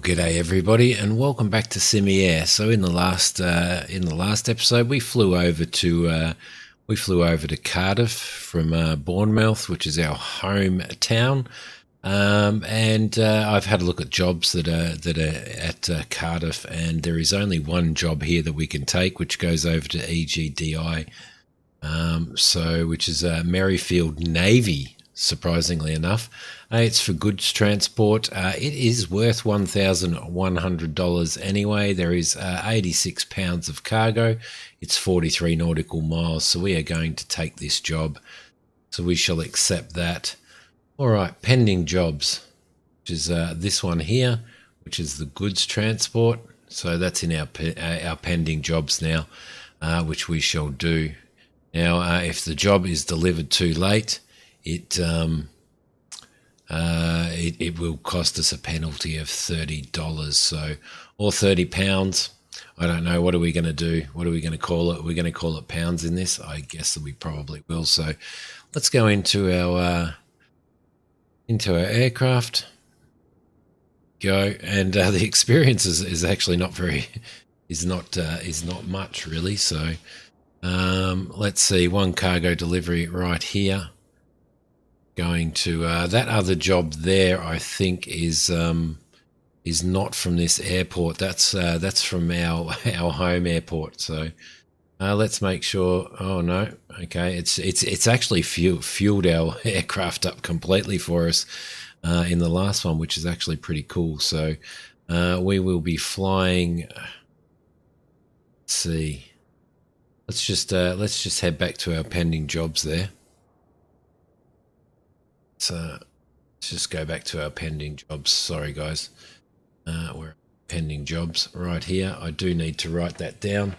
G'day everybody, and welcome back to Simiair. So in the last episode, we flew over to Cardiff from Bournemouth, which is our hometown. And I've had a look at jobs that are at Cardiff, and there is only one job here that we can take, which goes over to EGDI, which is Merryfield Navy. Surprisingly enough, it's for goods transport. It is worth $1,100 anyway. There is 86 pounds of cargo. It's 43 nautical miles, so we are going to take this job. So we shall accept that. All right, pending jobs, which is this one here, which is the goods transport. So that's in our pending jobs now, which we shall do. Now, if the job is delivered too late, it will cost us a penalty of $30, so, or £30. I don't know. What are we going to do? What are we going to call it? We're going to call it pounds in this. I guess that we probably will. So let's go into our aircraft. Go, and the experience is actually not very is not much really. So let's see, one cargo delivery right here. Going to that other job there, I think is not from this airport. That's from our home airport. So let's make sure. Oh no, okay. It's actually fueled our aircraft up completely for us in the last one, which is actually pretty cool. So we will be flying. Let's see. Let's just head back to our pending jobs there. So let's just go back to our pending jobs. Sorry, guys. We're pending jobs right here. I do need to write that down.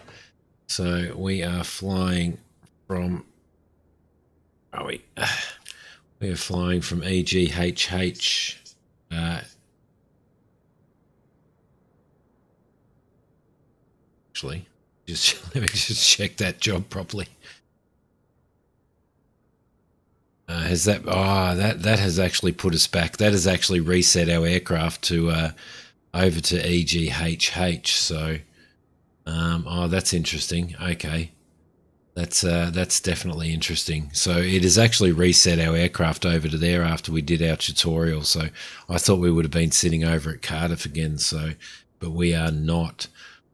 So we are flying from. We are flying from EGHH. Actually, let me just check that job properly. Has that? That has actually put us back. That has actually reset our aircraft to over to EGHH. So, that's interesting. Okay, that's definitely interesting. So it has actually reset our aircraft over to there after we did our tutorial. So I thought we would have been sitting over at Cardiff again. So, but we are not.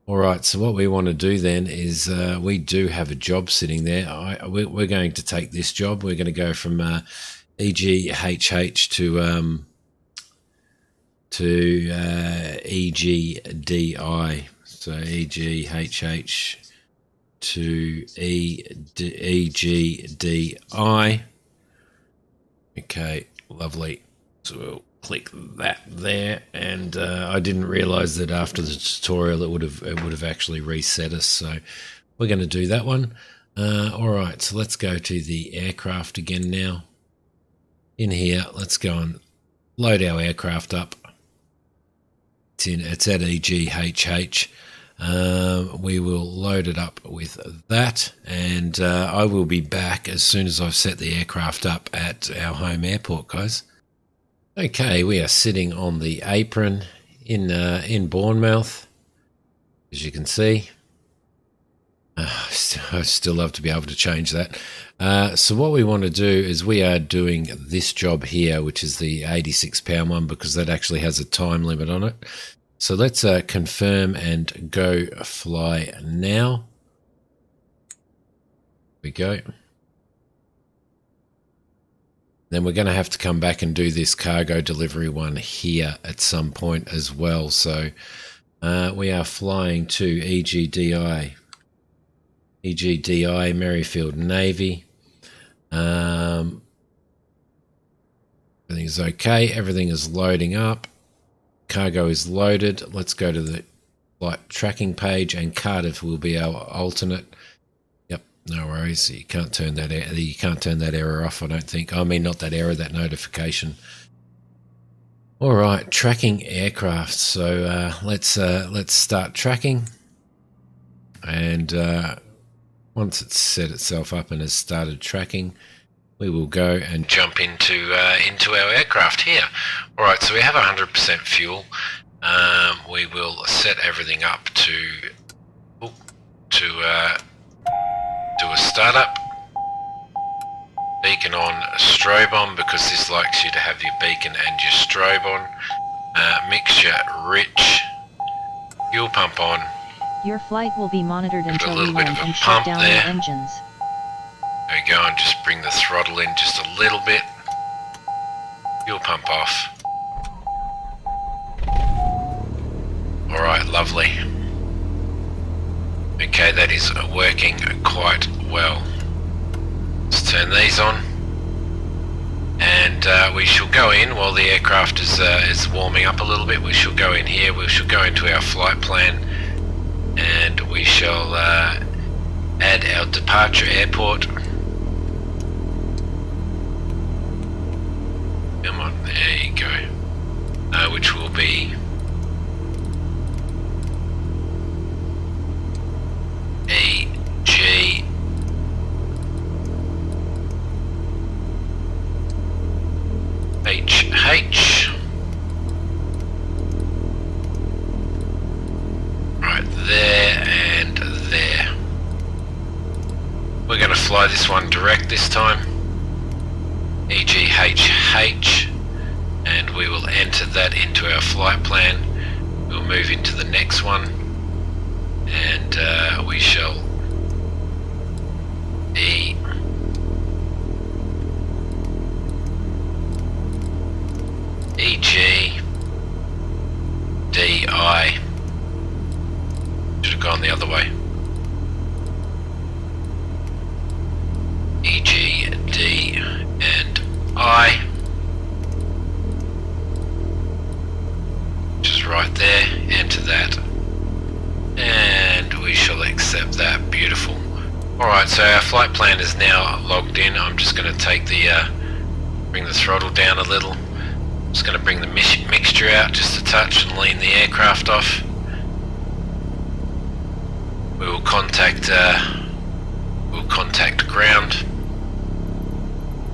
All right, so what we want to do then is we do have a job sitting there. We're going to take this job. We're going to go from EGHH to EGDI. So EGHH to EGDI. Okay, lovely. So we'll click that there, and I didn't realize that after the tutorial it would have actually reset us, so we're going to do that one. All right, so let's go to the aircraft again now. In here, let's go and load our aircraft up. It's at EGHH. We will load it up with that, and I will be back as soon as I've set the aircraft up at our home airport, guys. Okay, we are sitting on the apron in Bournemouth, as you can see. I still love to be able to change that. So what we want to do is we are doing this job here, which is the 86 pound one, because that actually has a time limit on it. So let's confirm and go fly now. Here we go. Then we're going to have to come back and do this cargo delivery one here at some point as well. So we are flying to EGDI Merryfield Navy. Everything is okay. Everything is loading up. Cargo is loaded. Let's go to the flight tracking page, and Cardiff will be our alternate. No worries. You can't turn that error off, I don't think. I mean, not that error, that notification. All right, tracking aircraft. So let's start tracking, and once it's set itself up and has started tracking, we will go and jump into our aircraft here. All right, so we have 100% fuel. We will set everything up to do a startup. Beacon on, strobe on, because this likes you to have your beacon and your strobe on. Mixture rich. Fuel pump on. Your flight will be monitored until we land and pump shut down there. the engines. There we go, and just bring the throttle in just a little bit. Fuel pump off. Alright, lovely. Okay, that is working quite well. Let's turn these on. And we shall go in while the aircraft is warming up a little bit. We shall go in here, we shall go into our flight plan, and we shall add our departure airport. Come on, there you go. Which will be EG HH. Right there and there. We're going to fly this one direct this time. EGHH, and we will enter that into our flight plan. We'll move into the next one, and we shall EGDI. Should have gone the other way. EGD and I, which is right there. Enter that, and we shall accept that. Beautiful. Alright, so our flight plan is now logged in. I'm just going to take the bring the throttle down a little. Just going to bring the mixture out just a touch and lean the aircraft off. We will contact ground,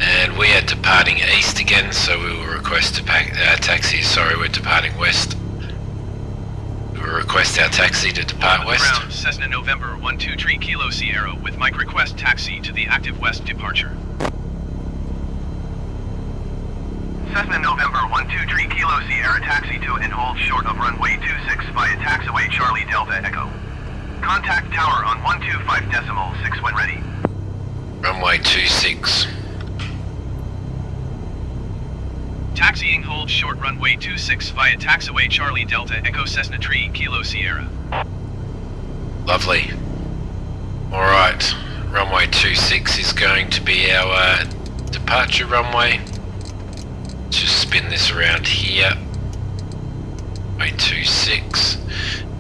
and we are departing east again, so we will request to taxi. Sorry, we're departing west. We will request our taxi to depart west. Ground, Cessna November 123 Kilo Sierra with Mike request taxi to the active west departure. Cessna November 123 Kilo Sierra taxi to and hold short of runway 26 via taxiway Charlie Delta Echo. Contact tower on 125.6 when ready. Runway 26. Taxiing hold short runway 26 via taxiway Charlie Delta Echo Cessna 3 Kilo Sierra. Lovely. Alright, runway 26 is going to be our departure runway. Let's just spin this around here. Runway 26.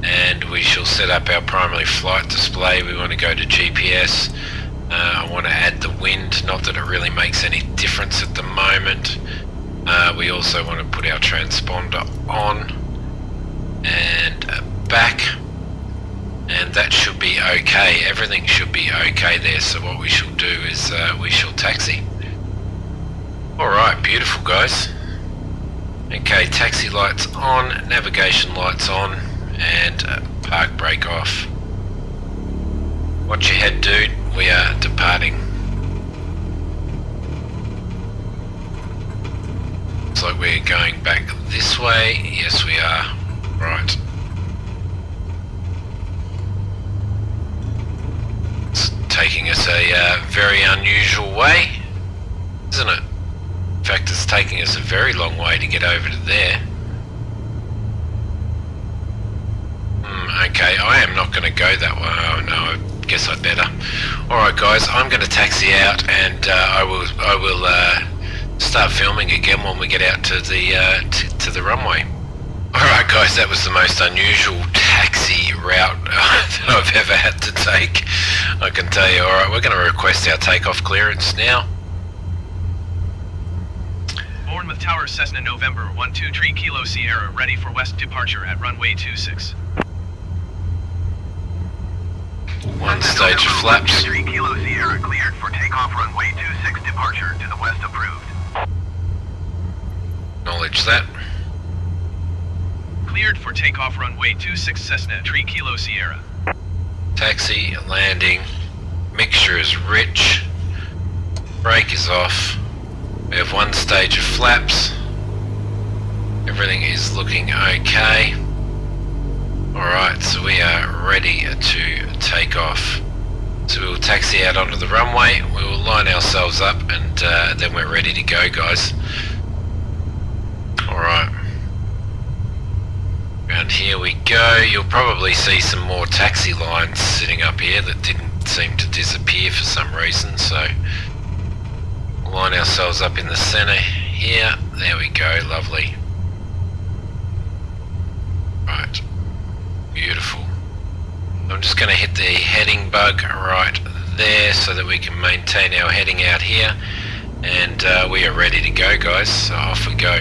And we shall set up our primary flight display. We want to go to GPS. I want to add the wind, not that it really makes any difference at the moment. We also want to put our transponder on and back, and that should be okay. Everything should be okay there, so what we shall do is we shall taxi. Alright, beautiful guys. Okay, taxi lights on, navigation lights on, and park brake off. Watch your head, dude. We are departing. Looks like we're going back this way. Yes, we are. Right. It's taking us a very unusual way, isn't it? In fact, it's taking us a very long way to get over to there. Okay, I am not going to go that way. Oh no, I guess I'd better. Alright guys, I'm going to taxi out, and I will start filming again when we get out to the runway. Alright guys, that was the most unusual taxi route that I've ever had to take, I can tell you. Alright, we're going to request our takeoff clearance now. Bournemouth Tower Cessna November 123 Kilo Sierra ready for west departure at runway 26. One stage of flaps. 123 Kilo Sierra cleared for takeoff runway 26 departure to the west approved. Acknowledge that. Cleared Cleared for takeoff runway 26 Cessna 3 Kilo Sierra. Taxi, landing. Mixture is rich. Brake is off. We have one stage of flaps. Everything is looking okay. Alright, so we are ready to take off. So we will taxi out onto the runway, we will line ourselves up, and then we're ready to go, guys. Alright. Around here we go. You'll probably see some more taxi lines sitting up here that didn't seem to disappear for some reason, so we'll line ourselves up in the centre here. There we go, lovely. Right. Beautiful. I'm just going to hit the heading bug right there so that we can maintain our heading out here, and we are ready to go, guys, so off we go.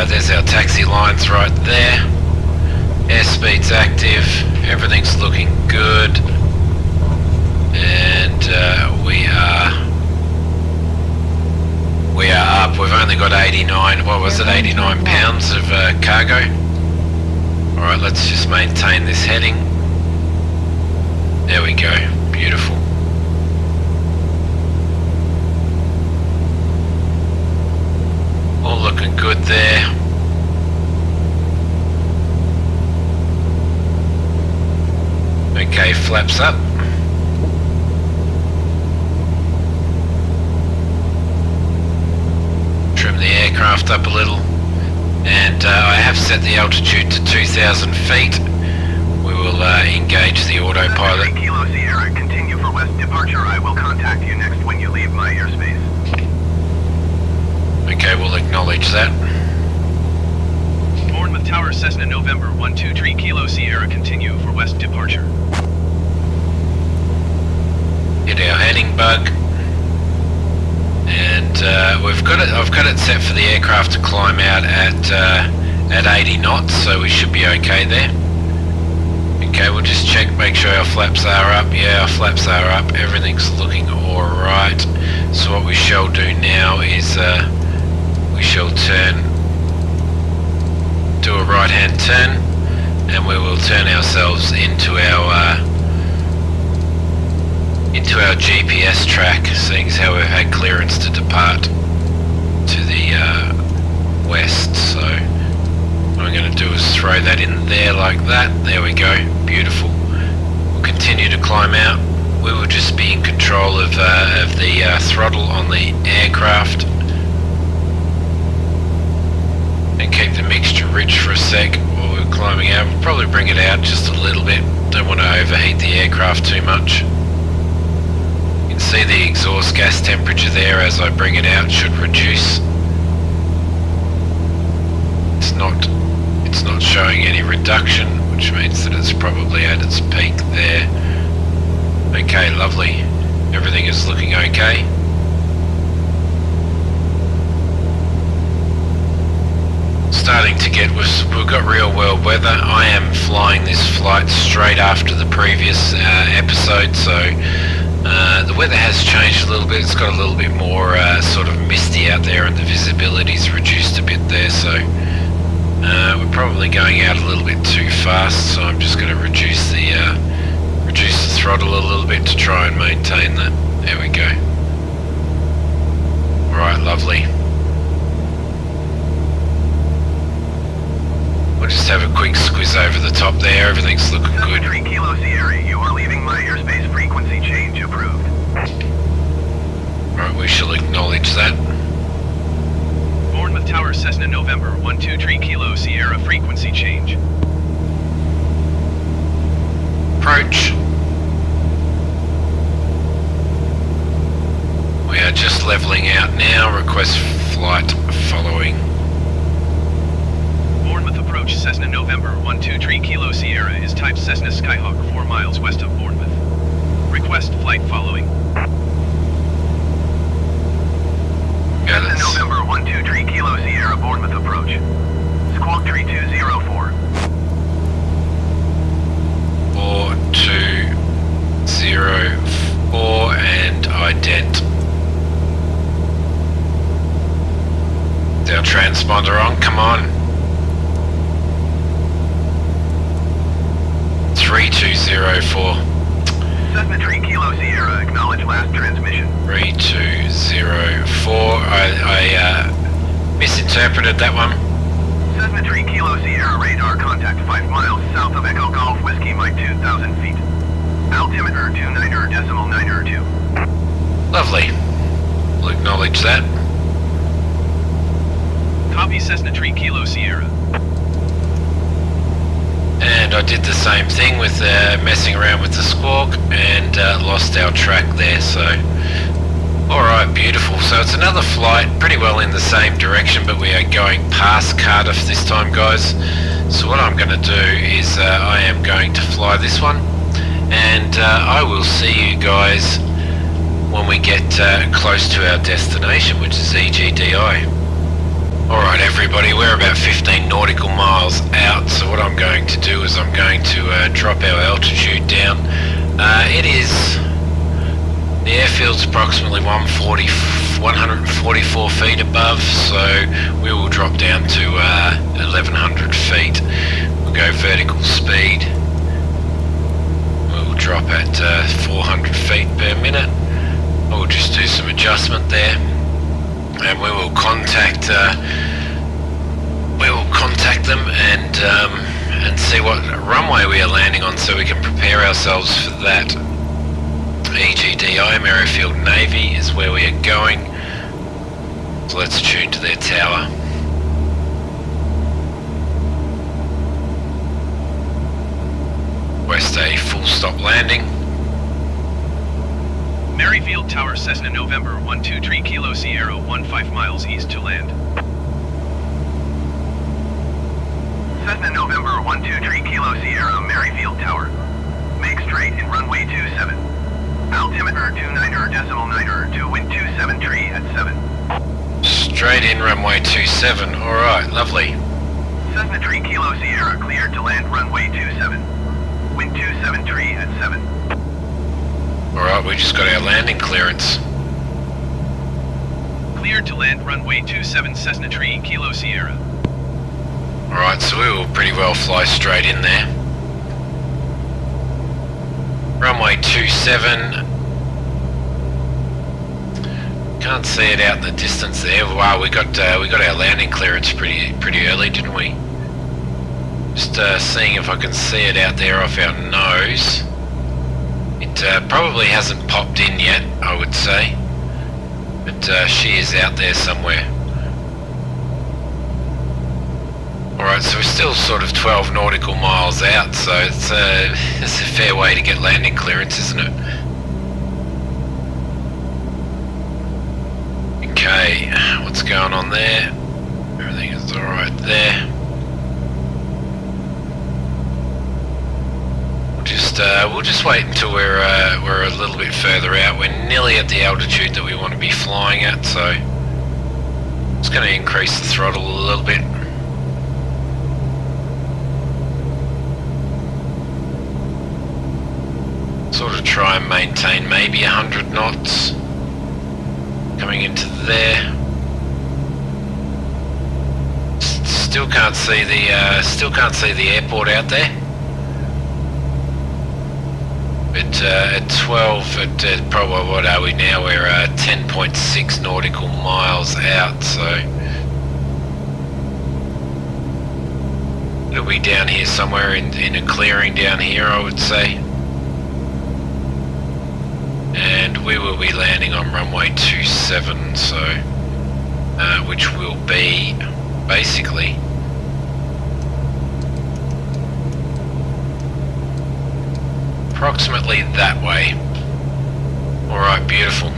There's our taxi lines right there. Airspeed's active, everything's looking good, and we are up. We've only got 89, what was it, 89 pounds of cargo. Alright, let's just maintain this heading. There we go, beautiful. All looking good there. Okay, flaps up. Trim the aircraft up a little, and I have set the altitude to 2,000 feet. We will engage the autopilot. Kilo Sierra, continue for west departure. I will contact you next when you leave my airspace. Okay, we'll acknowledge that. Bournemouth Tower Cessna November 123 Kilo Sierra, continue for west departure. Hit our heading bug, and I've got it set for the aircraft to climb out at 80 knots, so we should be okay there. Okay, we'll just check, make sure our flaps are up. Yeah, our flaps are up, everything's looking alright. So what we shall do now is we shall do a right hand turn, and we will turn ourselves into our GPS track, seeing as how we've had clearance to depart to the west. So what I'm going to do is throw that in there like that. There we go, beautiful. We'll continue to climb out. We will just be in control of the throttle on the aircraft, and keep the mixture rich for a sec while we're climbing out. We'll probably bring it out just a little bit. Don't want to overheat the aircraft too much. You can see the exhaust gas temperature there as I bring it out should reduce. It's not showing any reduction, which means that it's probably at its peak there. Okay, lovely. Everything is looking okay. Starting to get, we've got real world weather. I am flying this flight straight after the previous episode, so the weather has changed a little bit. It's got a little bit more sort of misty out there, and the visibility's reduced a bit there, so we're probably going out a little bit too fast, so I'm just going to reduce the throttle a little bit to try and maintain that. There we go. Alright, lovely. We'll just have a quick squiz over the top there. Everything's looking good. 3 Kilo Sierra, you are leaving my airspace. Frequency change approved. Alright, we shall acknowledge that. Bournemouth Tower Cessna November 123 Kilo Sierra, frequency change. Approach. We are just levelling out now. Request flight following. Bournemouth approach Cessna November 123 Kilo Sierra is type Cessna Skyhawk 4 miles west of Bournemouth. Request flight following. Cessna November 123 Kilo Sierra, Bournemouth approach. Squawk 320 transponder on, come on. 3204. Cessna 3 Kilo Sierra, acknowledge last transmission. 3204. I misinterpreted that one. Cessna 3 Kilo Sierra radar contact 5 miles south of Echo Golf Whiskey Mike 2,000 feet. Altimeter 29.92. Lovely. We'll acknowledge that. Copy Cessna 3 Kilo Sierra. And I did the same thing with messing around with the squawk and lost our track there, so alright, beautiful. So it's another flight pretty well in the same direction, but we are going past Cardiff this time, guys. So what I'm going to do is I am going to fly this one, and I will see you guys when we get close to our destination, which is EGDI. Alright everybody, we're about 15 nautical miles out, so what I'm going to do is I'm going to drop our altitude down. The airfield's approximately 144 feet above, so we will drop down to 1100 feet. We'll go vertical speed. We'll drop at 400 feet per minute. We'll just do some adjustment there, and we will contact them and see what runway we are landing on, so we can prepare ourselves for that. EGDI, Merryfield Navy, is where we are going. So let's tune to their tower. West A, full stop landing. Merryfield Tower, Cessna November 123 Kilo Sierra, 15 miles east to land. Cessna November 123 Kilo Sierra, Merryfield Tower. Make straight in runway 27. Altimeter 29.92, wind 273 at 7. Straight in runway 27, alright, lovely. Cessna 3 Kilo Sierra, cleared to land runway 27. Wind 273 at 7. Alright, we just got our landing clearance. Cleared to land runway 27 Cessna 3 Kilo Sierra. Alright, so we will pretty well fly straight in there. Runway 27. Can't see it out in the distance there. Wow, we got our landing clearance pretty early, didn't we? Just seeing if I can see it out there off our nose. It probably hasn't popped in yet, I would say, but she is out there somewhere. Alright, so we're still sort of 12 nautical miles out, so it's a fair way to get landing clearance, isn't it? Okay, what's going on there? Everything is alright there. We'll just wait until we're a little bit further out. We're nearly at the altitude that we want to be flying at, so it's going to increase the throttle a little bit. Sort of try and maintain maybe 100 knots coming into there. Still can't see the airport out there. But at 12, at probably, what are we now? We're 10.6 nautical miles out, so it'll be down here somewhere in a clearing down here, I would say. And we will be landing on runway 27, so which will be basically approximately that way. Alright, beautiful.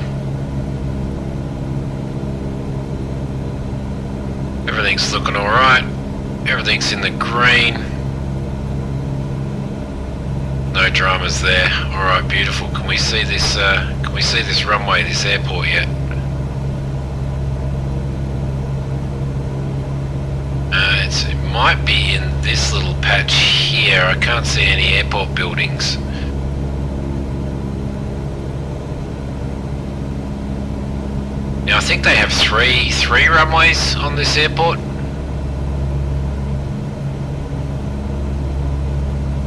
Everything's looking alright. Everything's in the green. No dramas there. Alright, beautiful. Can we see this runway, this airport yet? It might be in this little patch here. I can't see any airport buildings. Now I think they have three runways on this airport.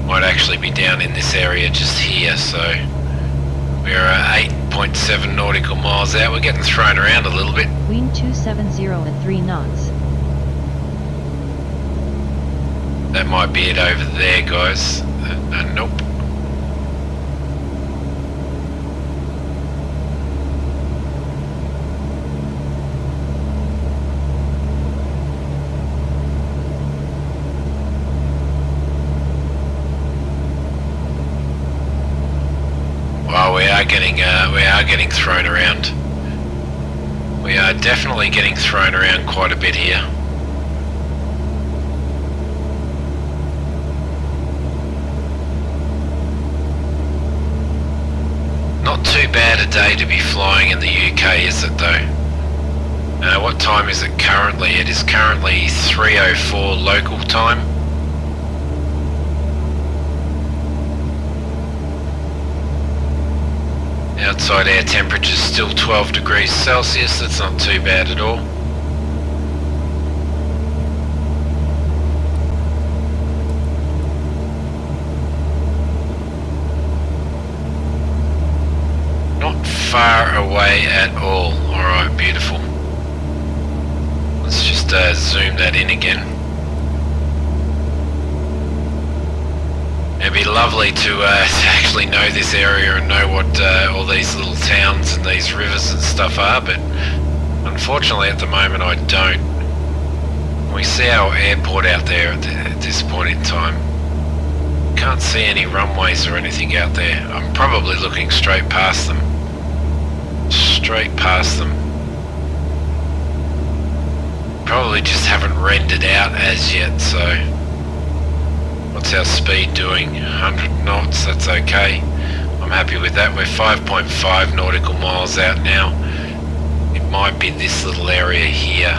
Might actually be down in this area just here, so we're 8.7 nautical miles out. We're getting thrown around a little bit. Wind 270 at 3 knots. That might be it over there, guys. Nope. Well, we are getting thrown around. We are definitely getting thrown around quite a bit here. Not too bad a day to be flying in the UK, is it though? What time is it currently? It is currently 3:04 local time. Outside air temperature is still 12 degrees Celsius. That's not too bad at all. Not far away at all. Alright, beautiful. Let's just zoom that in again. It'd be lovely to actually know this area and know what all these little towns and these rivers and stuff are, but unfortunately at the moment I don't. We see our airport out there at this point in time. Can't see any runways or anything out there. I'm probably looking straight past them. Straight past them. Probably just haven't rendered out as yet, so... What's our speed doing? 100 knots, that's okay. I'm happy with that. We're 5.5 nautical miles out now. It might be this little area here.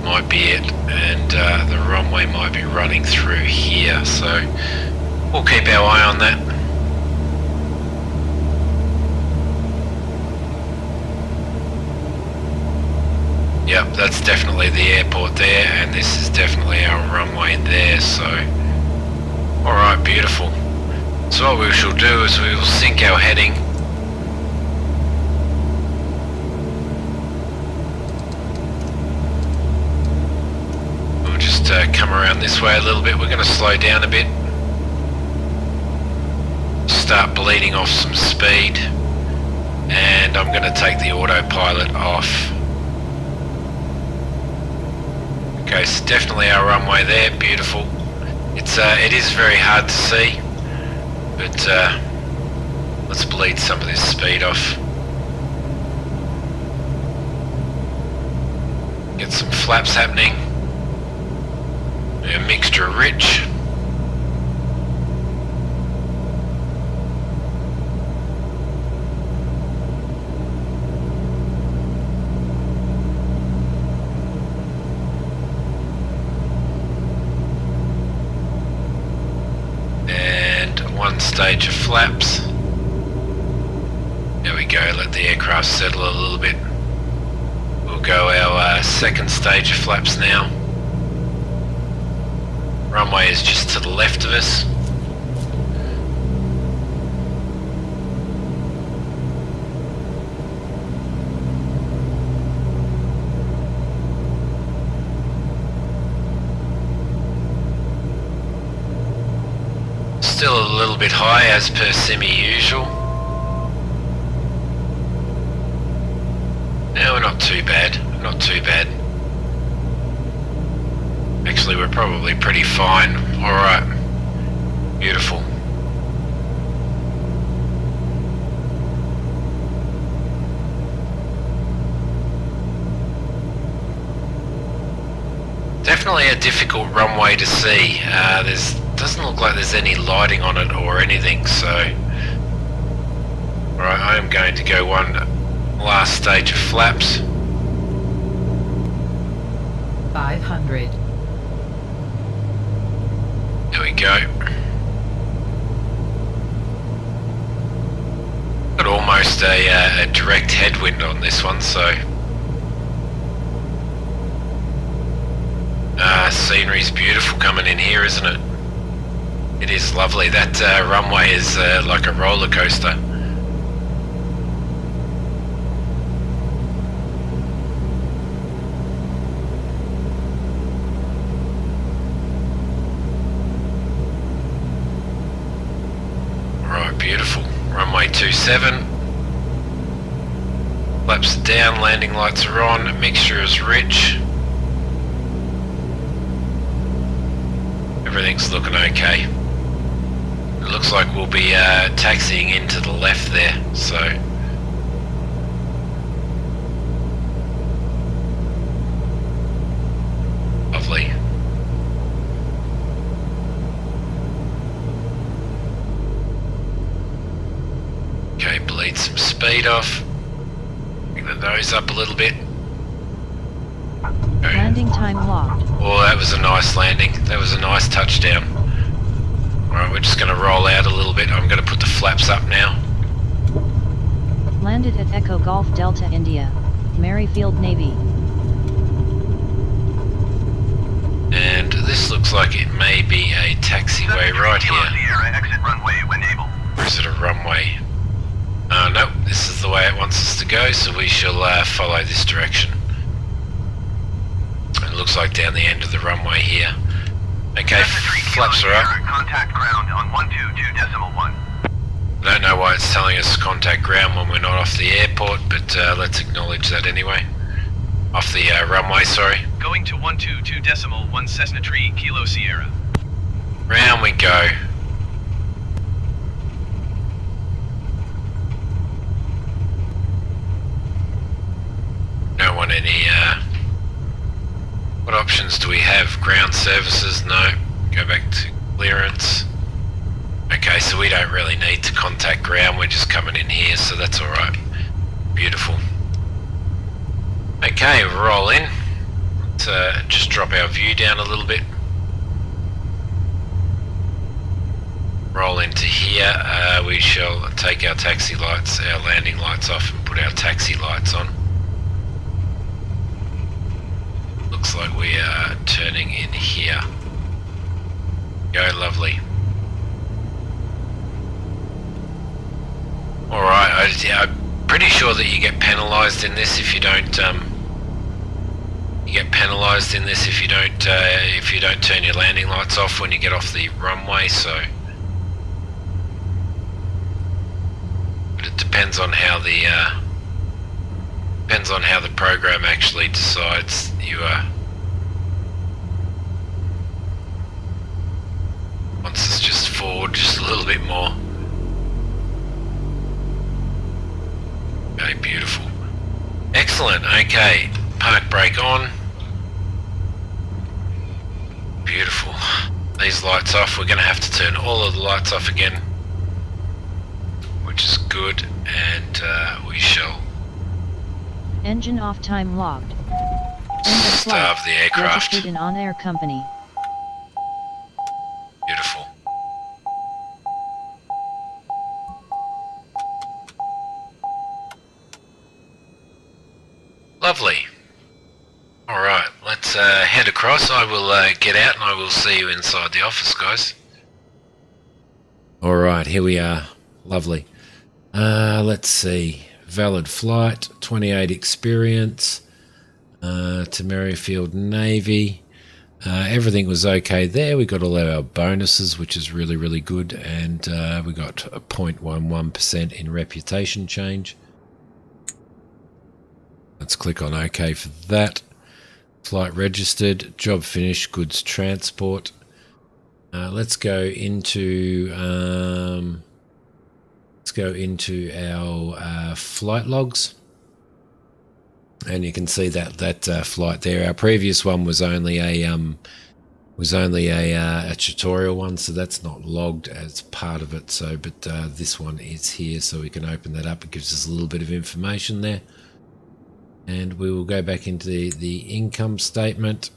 Might be it. And the runway might be running through here. So we'll keep our eye on that. Yep, that's definitely the airport there, and this is definitely our runway there, so... Alright, beautiful. So what we shall do is we will sync our heading. We'll just come around this way a little bit. We're going to slow down a bit. Start bleeding off some speed. And I'm going to take the autopilot off. Okay, so definitely our runway there, beautiful. It is very hard to see, but let's bleed some of this speed off. Get some flaps happening. A mixture of rich. One stage of flaps. There we go, let the aircraft settle a little bit. We'll go our second stage of flaps now. Runway is just to the left of us. Still a little bit high as per semi-usual. No, we're not too bad, not too bad. Actually, we're probably pretty fine. Alright, beautiful. Definitely a difficult runway to see. Doesn't look like there's any lighting on it or anything, so... Alright, I am going to go one last stage of flaps. 500. There we go. Got almost a direct headwind on this one, so scenery's beautiful coming in here, isn't it? It is lovely. That runway is like a roller coaster. Right, beautiful. Runway 27. Flaps are down, landing lights are on, mixture is rich. Everything's looking okay. It looks like we'll be taxiing into the left there, so lovely. Okay, bleed some speed off. Bring the nose up a little bit. Okay. Landing time locked. Oh, that was a nice landing. That was a nice touchdown. Alright, we're just going to roll out a little bit. I'm going to put the flaps up now. Landed at Echo Golf Delta India, Merryfield Navy. And this looks like it may be a taxiway right Kilo here. Sierra, exit runway when able. Or is it a runway? Nope, this is the way it wants us to go, so we shall follow this direction. It looks like down the end of the runway here. Okay, flaps are up. Contact ground on 122.1. I don't know why it's telling us contact ground when we're not off the airport, but let's acknowledge that anyway. Off the runway, sorry. Going to 122.1 Cessna Tree, Kilo Sierra. Round we go. Don't want any, what options do we have? Ground services? No. Go back to clearance. Okay, so we don't really need to contact ground, we're just coming in here, so that's alright. Beautiful. Okay, roll in. Let's just drop our view down a little bit. Roll into here. We shall take our taxi lights, our landing lights off and put our taxi lights on. Looks like we are turning in here. Go, lovely. Alright, I'm pretty sure that you get penalised in this if you don't if you don't turn your landing lights off when you get off the runway, so but it depends on how the program actually decides you wants us just forward just a little bit more. Okay, beautiful. Excellent. Okay, park brake on. Beautiful. These lights off. We're going to have to turn all of the lights off again, which is good, and we shall Engine off, time logged. End of starve flight. the aircraft. Registered in OnAir company. Beautiful. Lovely. Alright, let's head across. I will get out and I will see you inside the office, guys. Alright, here we are. Lovely. Let's see. Valid flight, 28 experience to Merryfield Navy. Everything was okay there. We got all our bonuses, which is really, really good. And we got a 0.11% in reputation change. Let's click on OK for that. Flight registered, job finished, goods transport. Let's go into our flight logs, and you can see that flight there. Our previous one was only a tutorial one, so that's not logged as part of it. So, but this one is here, so we can open that up. It gives us a little bit of information there. And we will go back into the income statement,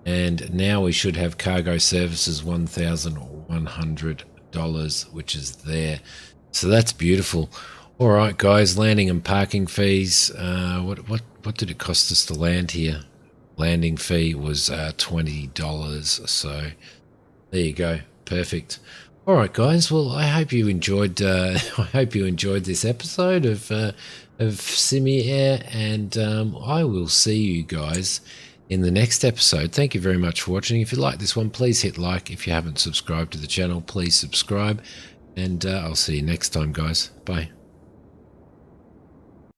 and now we should have cargo services $1,100, which is there. So that's beautiful. All right, guys. Landing and parking fees. What did it cost us to land here? Landing fee was $20. So there you go. Perfect. All right, guys. Well, I hope you enjoyed. I hope you enjoyed this episode of Simiair, and I will see you guys in the next episode. Thank you very much for watching. If you like this one, please hit like. If you haven't subscribed to the channel, please subscribe, and I'll see you next time, guys. Bye.